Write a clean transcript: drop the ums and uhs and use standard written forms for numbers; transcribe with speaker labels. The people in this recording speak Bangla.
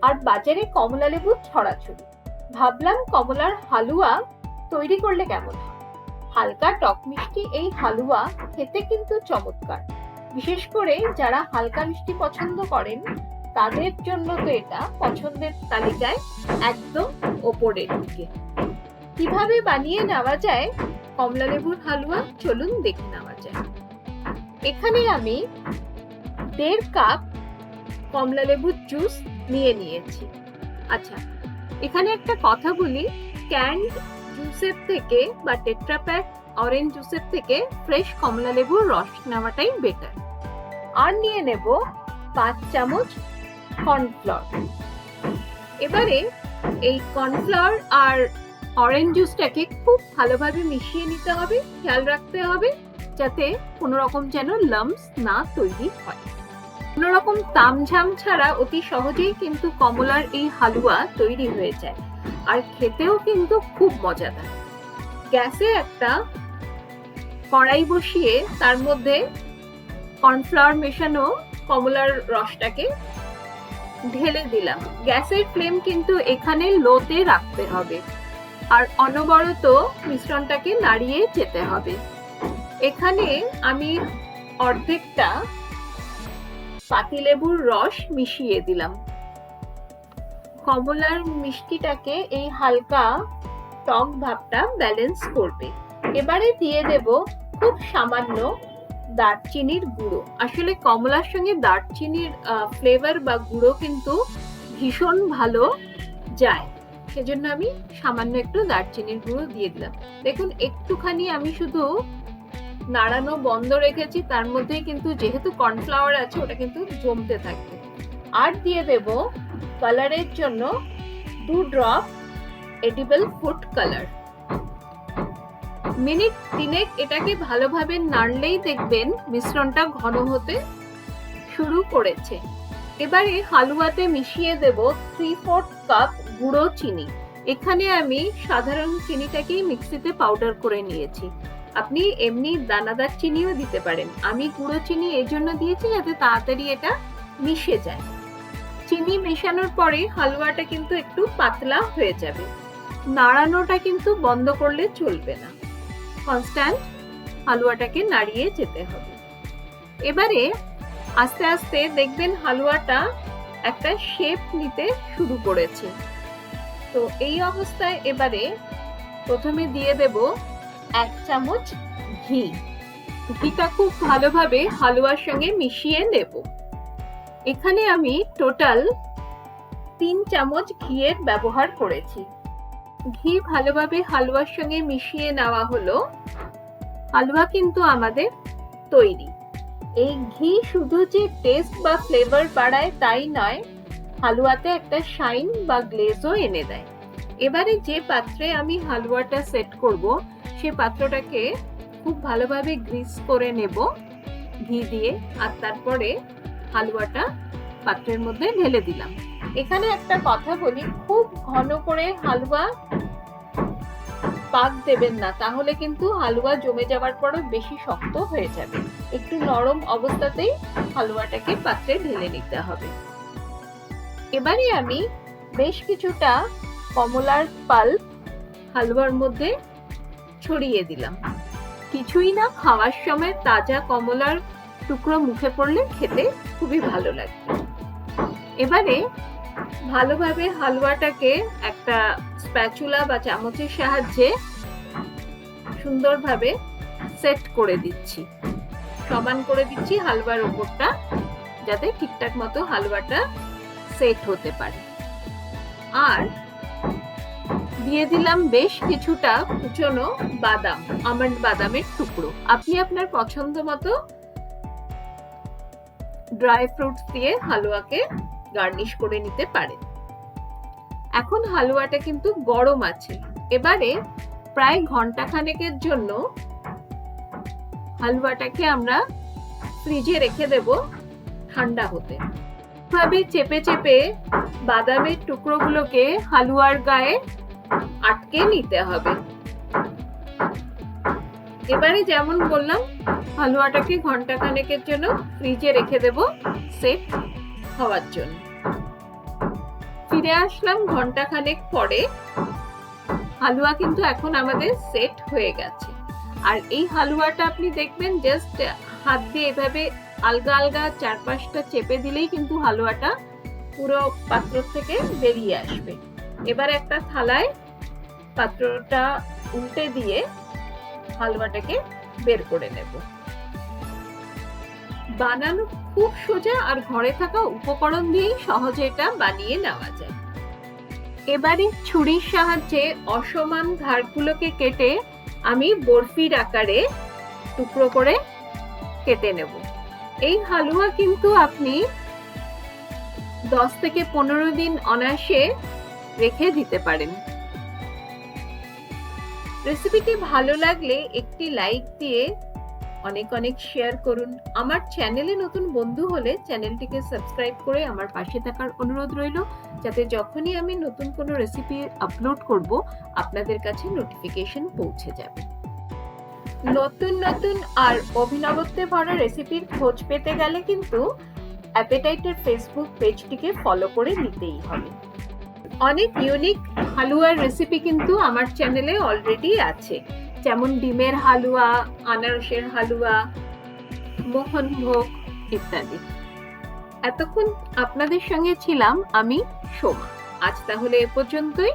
Speaker 1: আর বাজারে কমলা লেবু ছড়াছড়ি। ভাবলাম কমলার হালুয়া তৈরি করলে কেমন হয়। হালকা টক মিষ্টি এই হালুয়া খেতে কিন্তু চমৎকার। বিশেষ করে যারা হালকা মিষ্টি পছন্দ করেন তাদের জন্য তো এটা পছন্দের তালিকায় একদম ওপরের দিকে। কিভাবে বানিয়ে নেওয়া যায় কমলা লেবুর হালুয়া, চলুন দেখে নেওয়া যায়। এখানে আমি 1.5 কাপ কমলা লেবুর জুস নিয়ে নিয়েছি। আচ্ছা, এখানে একটা কথা বলি, ক্যান্ড জুসের থেকে বা টেট্রাপ্যাক অরেঞ্জ জুসের থেকে ফ্রেশ কমলা লেবুর রস নেওয়াটাই বেটার। আর নিয়ে নেব 5 চামচ কর্নফ্লাওয়ার। এবারে এই কর্নফ্লাওয়ার আর অরেঞ্জ জুসটাকে খুব ভালোভাবে মিশিয়ে নিতে হবে। খেয়াল রাখতে হবে যাতে কোনো রকম যেন লাম্পস না তৈরি হয়। কোনো রকম তামঝাম ছাড়া অতি সহজেই কিন্তু কমলার এই হালুয়া তৈরি হয়ে যায়, আর খেতেও কিন্তু খুব মজাদার। গ্যাসে একটা কড়াই বসিয়ে তার মধ্যে কর্নফ্লাওয়ার মেশানো কমলার রসটাকে ঢেলে দিলাম। গ্যাসের ফ্লেম কিন্তু এখানে লোতে রাখতে হবে, আর অনবরত মিশ্রণটাকে নাড়িয়ে যেতে হবে। এখানে আমি অর্ধেকটা পাতিলেবুর রস মিশিয়ে দিলাম। কমলার মিষ্টিটাকে এই হালকা টক ভাবটা ব্যালেন্স করবে। এবারে দিয়ে দেব খুব সামান্য দারচিনির গুঁড়ো। আসলে কমলার সঙ্গে দারচিনির ফ্লেভার বা গুঁড়ো কিন্তু ভীষণ ভালো যায়, সেজন্য আমি সামান্য একটু দারচিনির গুঁড়ো দিয়ে দিলাম। দেখুন একটুখানি আমি শুধু নাড়ানো বন্ধ রেখেছি, তার মধ্যেই কিন্তু যেহেতু কর্নফ্লাওয়ার আছে ওটা কিন্তু জমতে থাকবে। আর দিয়ে দেব কালারের জন্য 2 drop edible food colour. Minute 3 এটাকে ভালোভাবে নাড়লেই দেখবেন মিশ্রণটা ঘন হতে শুরু করেছে। এবারে হালুয়াতে মিশিয়ে দেব 3/4 কাপ গুঁড়ো চিনি। এখানে আমি সাধারণ চিনিটাকেই মিক্সিতে পাউডার করে নিয়েছি। আপনি এমনি দানাদার চিনিও দিতে পারেন। আমি গুঁড়ো চিনি এই জন্য দিয়েছি যাতে তাড়াতাড়ি এটা মিশে যায়। চিনি মেশানোর পরে হালুয়াটা কিন্তু একটু পাতলা হয়ে যাবে। নাড়ানোটা কিন্তু বন্ধ করলে চলবে না, কনস্ট্যান্ট হালুয়াটাকে নাড়িয়ে যেতে হবে। এবারে আস্তে আস্তে দেখবেন হালুয়াটা একটা শেপ নিতে শুরু করেছে। তো এই অবস্থায় এবারে প্রথমে দিয়ে দেব 1 চামচ ঘি। ঘিটা খুব ভালোভাবে হালুয়ার সঙ্গে মিশিয়ে নেব। এখানে আমি টোটাল 3 চামচ ঘিয়ের ব্যবহার করেছি। ঘি ভালোভাবে হালুয়ার সঙ্গে মিশিয়ে নেওয়া হলো। হালুয়া কিন্তু আমাদের তৈরি। এই ঘি শুধু যে টেস্ট বা ফ্লেভার বাড়ায় তাই নয়, হালুয়াতে একটা শাইন বা গ্লেজও এনে দেয়। এবারে যে পাত্রে আমি হালুয়াটা সেট করব সেই পাত্রটাকে খুব ভালোভাবে গ্রিস করে নেব ঘি দিয়ে, আর তারপরে হালুয়াটা পাত্রের মধ্যে ঢেলে দিলাম। এখানে একটা কথা বলি, খুব ঘন করে হালুয়া পাক দেবেন না, তাহলে কিন্তু হালুয়া জমে যাওয়ার পরও বেশি শক্ত হয়ে যাবে। একটু নরম অবস্থাতেই হালুয়াটাকে পাত্রে ঢেলে নিতে হবে। এবারে আমি বেশ কিছুটা কমলার পাল্প হালুয়ার মধ্যে ছড়িয়ে দিলাম। কিছুই না, খাওয়ার সময় তাজা কমলার টুকরো মুখে পড়লে খেতে খুবই ভালো লাগবে। এবারে ভালোভাবে হালুয়াটাকে একটা স্প্যাচুলা বা চামচের সাহায্যে সুন্দরভাবে সেট করে দিচ্ছি, সমান করে দিচ্ছি হালুয়ার উপরটা, যাতে ঠিকঠাক মতো হালুয়াটা সেট হতে পারে। আর দিয়ে দিলাম বেশ কিছুটা কুচনো বাদাম, আমন্ড বাদামের টুকরো। আপনি আপনার পছন্দ মতো ড্রাই ফ্রুটস দিয়ে হালুয়াকে গার্নিশ করে নিতে পারেন। এখন হালুয়াটা কিন্তু গরম আছে। এবারে প্রায় ঘন্টাখানেকের জন্য হালুয়াটাকে আমরা ফ্রিজে রেখে দেব ঠান্ডা হতে। এভাবে চেপে চেপে বাদামের টুকরোগুলোকে হালুয়ার গায়ে আটকে নিতে হবে। এবারে যেমন বললাম, হালুয়াটাকে ঘন্টাখানেকের জন্য ফ্রিজে রেখে দেব সেট হওয়ার জন্য। ফিরে আসলাম ঘন্টাখানেক পরে। হালুয়া কিন্তু এখন আমাদের সেট হয়ে গেছে। আর এই হালুয়াটা আপনি দেখবেন জাস্ট হাত দিয়ে এভাবে আলগা আলগা 4-5টা চেপে দিলেই কিন্তু হালুয়াটা পুরো পাত্র থেকে বেরিয়ে আসবে। এবার একটা থালায় পাত্রটা উল্টে দিয়ে হালুয়াটাকে বের করে নেব। বানানো খুব সোজা, আর ঘরে থাকা উপকরণ দিয়েই সহজে এটা বানিয়ে নেওয়া যায়। এবারে ছুরির সাহায্যে অসমান ধারগুলোকে কেটে আমি বরফির আকারে টুকরো করে কেটে নেব। এই হালুয়া কিন্তু আপনি 10 থেকে 15 দিন অনায়াসে রেখে দিতে পারেন। রেসিপিটি ভালো লাগলে একটি লাইক দিয়ে অনেক অনেক শেয়ার করুন। আমার চ্যানেলে নতুন বন্ধু হলে চ্যানেলটিকে সাবস্ক্রাইব করে আমার পাশে থাকার অনুরোধ রইল, যাতে যখনই আমি নতুন কোনো রেসিপি আপলোড করব আপনাদের কাছে নোটিফিকেশন পৌঁছে যাবে। নতুন নতুন আর অভিনবত্বে ভরা রেসিপির খোঁজ পেতে গেলে কিন্তু অ্যাপেটাইটের ফেসবুক পেজটিকে ফলো করে নিতেই হবে। অনেক ইউনিক হালুয়ার রেসিপি কিন্তু আমার চ্যানেলে অলরেডি আছে, যেমন ডিমের হালুয়া, আনারসের হালুয়া, মোহনভোগ ইত্যাদি। এতক্ষণ আপনাদের সঙ্গে ছিলাম আমি সোমা। আজ তাহলে এ পর্যন্তই।